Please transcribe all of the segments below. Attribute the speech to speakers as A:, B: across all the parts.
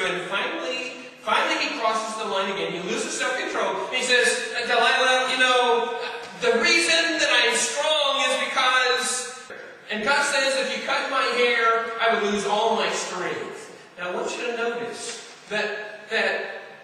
A: through, and finally he crosses the line again. He loses self-control. He says, Delilah, you know, the reason that I'm strong is because... And God says, if you cut my hair, I would lose all my strength. Now, I want you to notice that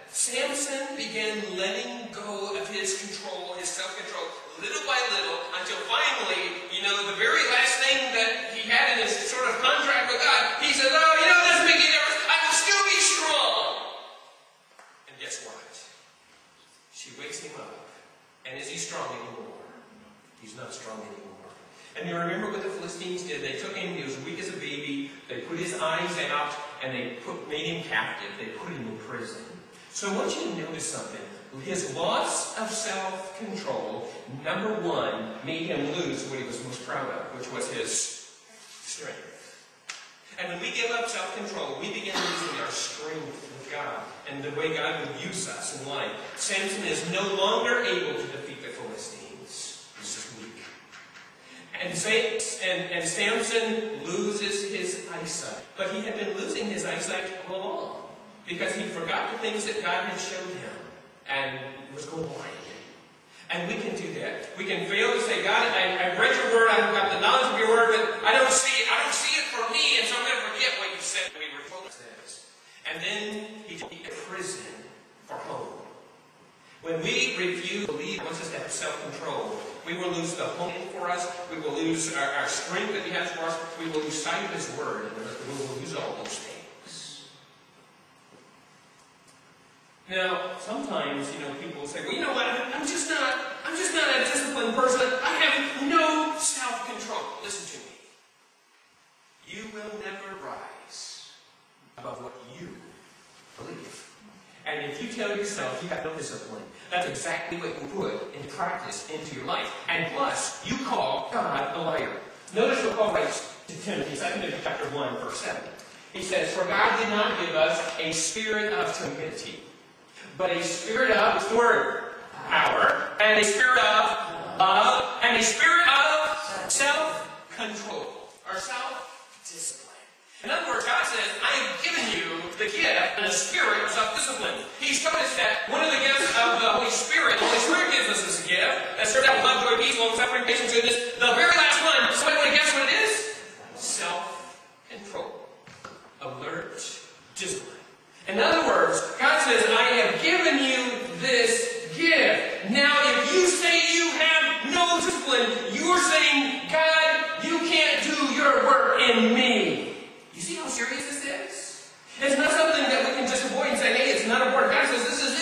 A: Samson began letting go of his control, his self-control, little by little, until finally, you know, the very last thing that he had in his sort of contract with God, he said, oh, you know, it doesn't make any difference. I will still be strong. And guess what? She wakes him up. And is he strong anymore? He's not strong anymore. And you remember what the Philistines did? They took him, he was weak as a baby, they put his eyes out, and they made him captive. They put him in prison. So I want you to notice something. His loss of self-control, number one, made him lose what he was most proud of, which was his strength. And when we give up self-control, we begin losing our strength with God and the way God would use us in life. Samson is no longer able to defeat the Philistines. He's just weak. And Samson loses his eyesight. But he had been losing his eyesight all along because he forgot the things that God had shown him and was going blind again. And we can do that. We can fail to say, God, I've read your word, I've got the knowledge of your word, but I don't see it. I don't see it for me, and so I'm going to forget what you said. We were told this. And then he took a prison for home. When we refuse to believe wants us to have self-control, we will lose the home for us, we will lose our strength that he has for us, we will lose sight of his word, and we will lose all those things. Now, sometimes, you know, people say, well, you know what, I'm just not a disciplined person. I have no self-control. Listen to me. You will never rise above what you believe. And if you tell yourself you have no discipline, that's exactly what you put in practice into your life. And plus, you call God a liar. Notice what Paul writes to Timothy, 2 Timothy chapter 1, verse 7. He says, for God did not give us a spirit of timidity, but a spirit of, what's the word? Power, and a spirit of love, and a spirit of self-control, or self-discipline. In other words, God says, I have given you the gift and the spirit of self-discipline. He's told us that one of the gifts of the Holy Spirit gives us this gift, that serves out love, joy, peace, long-suffering, patience, goodness. The very last one, somebody want to guess what it is? Self-control. Alert, discipline. In other words, God says, I have given you this gift. Now, if you say you have no discipline, you are saying, God, you can't do your work in me. You see how serious this is? It's not something that we can just avoid and say, hey, it's not important. God says, this is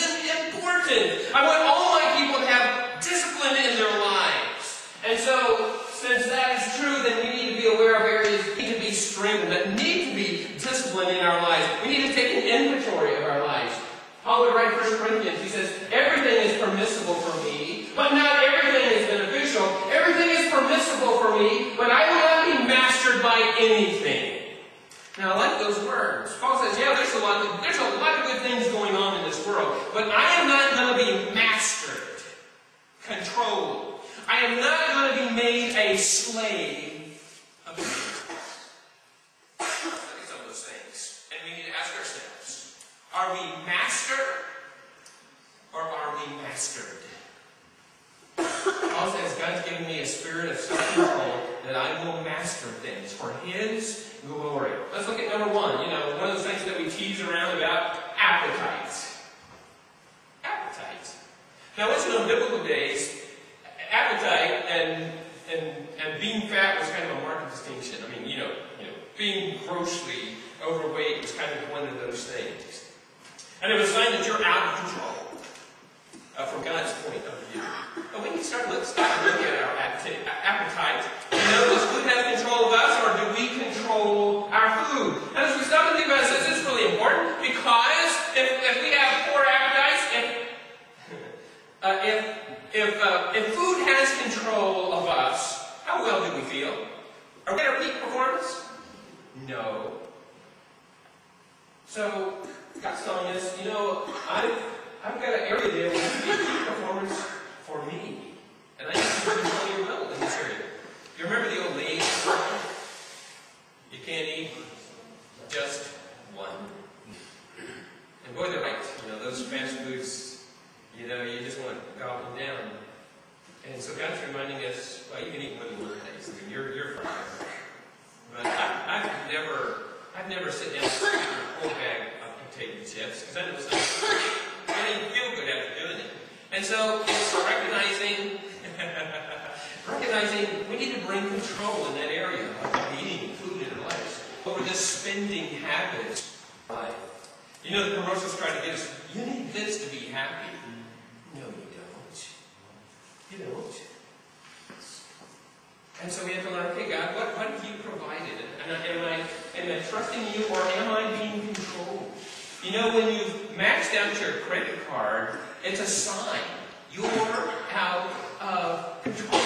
A: important. I want all my people to have discipline in their lives. And so, since that is true, then we need to be aware of areas that need to be strengthened, that need to be disciplined in our lives. We need to take an inventory of our lives. Paul would write 1 Corinthians, he says, everything is permissible for me, but not everything is beneficial. Everything is permissible for me, but I will not be mastered by anything. Now, I like those words. Paul says, yeah, there's a lot of good things going on in this world, but I am not going to be mastered, controlled. I am not going to be made a slave of things. Look at some of those things. And we need to ask ourselves, are we master or are we mastered? Paul says, God's given me a spirit of self-control that I will master things for His glory. Let's look at number one. You know, one of those things that we tease around about, appetite. Appetite. Now, once in biblical days, appetite and being fat was kind of a marked distinction. I mean, you know, being grossly overweight was kind of one of those things. And it was a sign that you're out of control from God's point of view. But we can start looking at our appetite. You know, does food have control of us, or do we control our food? And as we stop and think about this, this is really important, because if we have poor appetites, if food has control of us, how well do we feel? Are we at our peak performance? No. So, God's telling us, you know, I've got an area there where you can peak performance for me. And I need to control your will in this area. You remember the old lady? You can't eat just one. never sit down and eat a whole bag of potato chips, because then it was I didn't feel good after doing it. And so it's recognizing we need to bring control in that area of eating food in our lives. Over this spending habit of life. You know, the commercials try to get us, you need this to be happy. No, you don't. You don't. And so we have to learn, okay, God, what have you provided? Am I trusting you, or am I being controlled? You know, when you've maxed out your credit card, it's a sign you're out of control.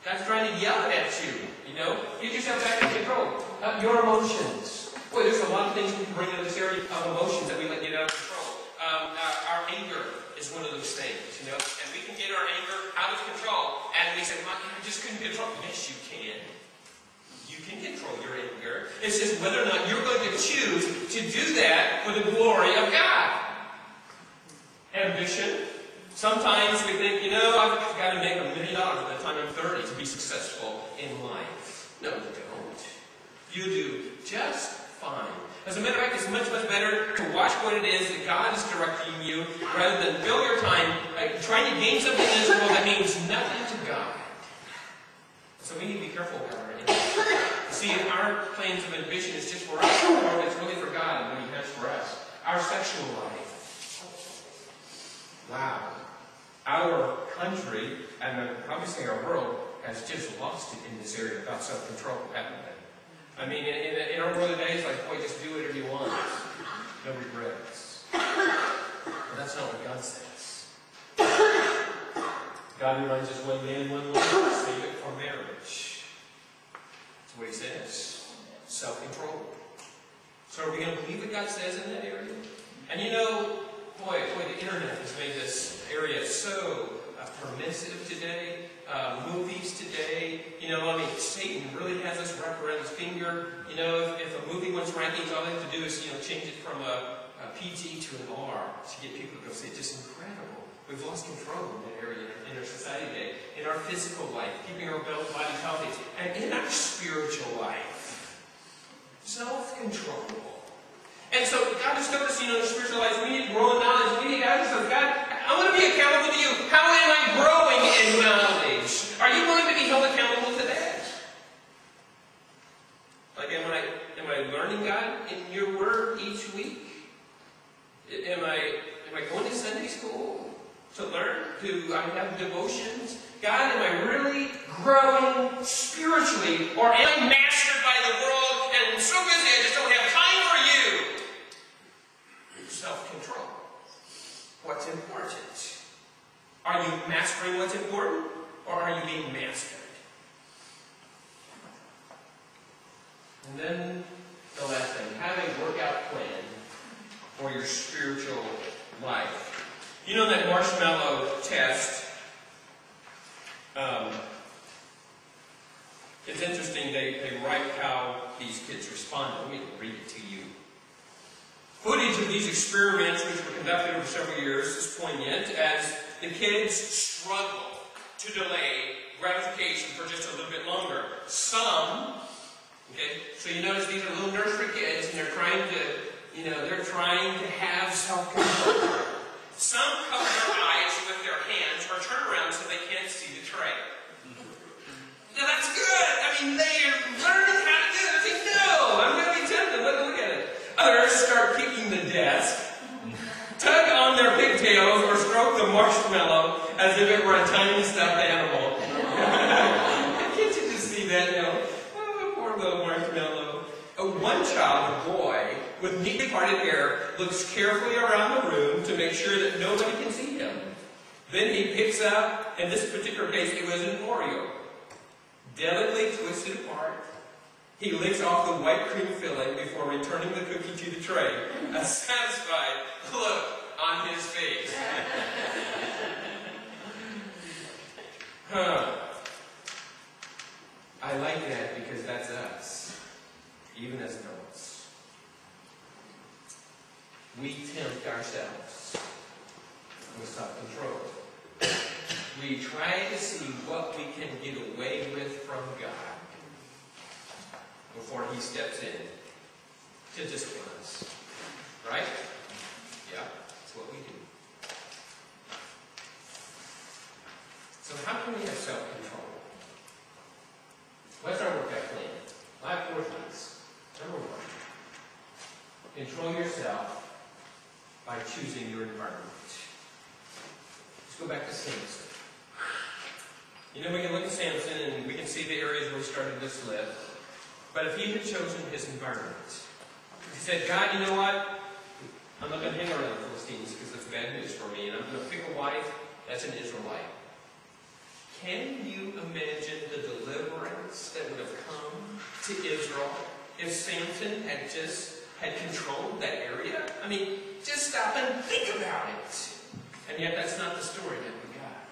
A: God's trying to yell at you, you know. Get yourself back in control. Your emotions. Boy, there's a lot of things we can bring into this area of emotions that we let get out of control. Our anger is one of those things, you know. And we can get our anger out of control. And we say, well, I just couldn't control it. Yes, you can. You can control your anger. It's just whether or not you're going to choose to do that for the glory of God. Ambition. Sometimes we think, you know, I've got to make $1 million by the time I'm 30 to be successful in life. No, you don't. You do just fine. As a matter of fact, it's much, much better to watch what it is that God is directing you rather than fill your time trying to gain something in this world that means nothing to God. So we need to be careful about our ambition. See, our plans of ambition is just for us, or it's really for God and what He has for us. Our sexual life. Wow. Our country, and obviously our world, has just lost it in this area about self-control, haven't they? I mean, in our world today, it's like, boy, just do whatever you want. No regrets. But that's not what God says. God reminds us one man, one woman, save it for marriage. That's what He says. Self-control. So are we going to believe what God says in that area? And you know, boy, the internet has made this area so permissive today. Movies today, you know, I mean, Satan really has us wrapped around his finger. You know, if a movie wants rankings, all they have to do is, you know, change it from a PG to an R to get people to go see it. Just incredible. We've lost control in that area in our society today, in our physical life, keeping our body healthy, and in our spiritual life. Self-control. And so God has told us, you know, in spiritual life, we need to grow in knowledge. We need to ask ourselves, God, I want to be accountable to you. How am I growing in knowledge? Are you going to be held accountable to that? Like, am I learning, God, in your word each week? Am I going to Sunday school to learn? Do I have devotions? God, am I really growing spiritually? Or am I mastered by the world and so busy I just don't have time for you? Self-control. What's important? Are you mastering what's important, or are you being mastered? And then the last thing, have a workout plan for your spiritual life. You know that Marshmallow test? It's interesting, they write how these kids respond. Let me read it to you. Footage of these experiments, which were conducted over several years, is poignant as the kids struggle to delay gratification for just a little bit longer. Some, okay, so you notice these are little nursery kids, and they're trying to have self-control. Some cover their eyes with their hands or turn around so they can't see the tray. Now that's good. I mean, they are learning how to do it. They say, no, I'm going to be tempted. Look at it. Others start kicking the desk, tug on their pigtails, or stroke the marshmallow as if it were a tiny stuffed animal. Can't you just see that, you know? Oh, poor little marshmallow. One child, a boy, with neatly parted hair, looks carefully around the room to make sure that nobody can see him. Then he picks up, in this particular case, it was an Oreo. Delicately twisted apart. He licks off the white cream filling before returning the cookie to the tray. A satisfied look on his face. I like that because that's us, even as adults. We tempt ourselves with self-control. We try to see what we can get away with from God before He steps in to discipline us. Right? Yeah, that's what we do. So how can we have self-control? What's our workout plan? I have 4 things. Number 1, control yourself by choosing your environment. Let's go back to Samson. You know, we can look at Samson and we can see the areas where he started to slip. But if he had chosen his environment, he said, God, you know what? I'm not going to hang around the Philistines because that's bad news for me, and I'm going to pick a wife that's an Israelite. Can you imagine the deliverance that would have come to Israel if Samson had controlled that area? I mean, just stop and think about it. And yet that's not the story that we got.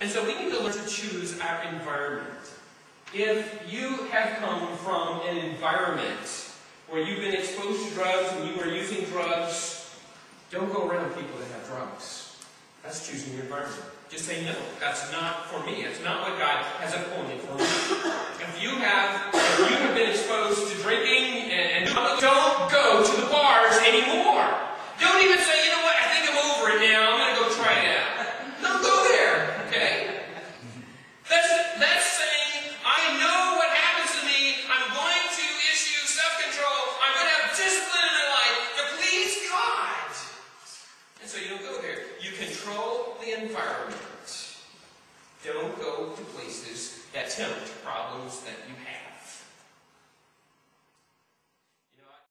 A: And so we need to learn to choose our environment. If you have come from an environment where you've been exposed to drugs and you are using drugs, don't go around people that have drugs. That's choosing your environment. Just say, no, that's not for me. It's not what God has appointed for me. If you have been exposed to drinking and don't go to the bars anymore. Don't even say, you know what, I think I'm over it now. I'm going to go try it out. Don't go there, okay? That's saying, I know what happens to me. I'm going to issue self-control. I'm going to have discipline in my life to please God. And so you don't go there. You control the environment. Don't go to places that tempt problems that you have.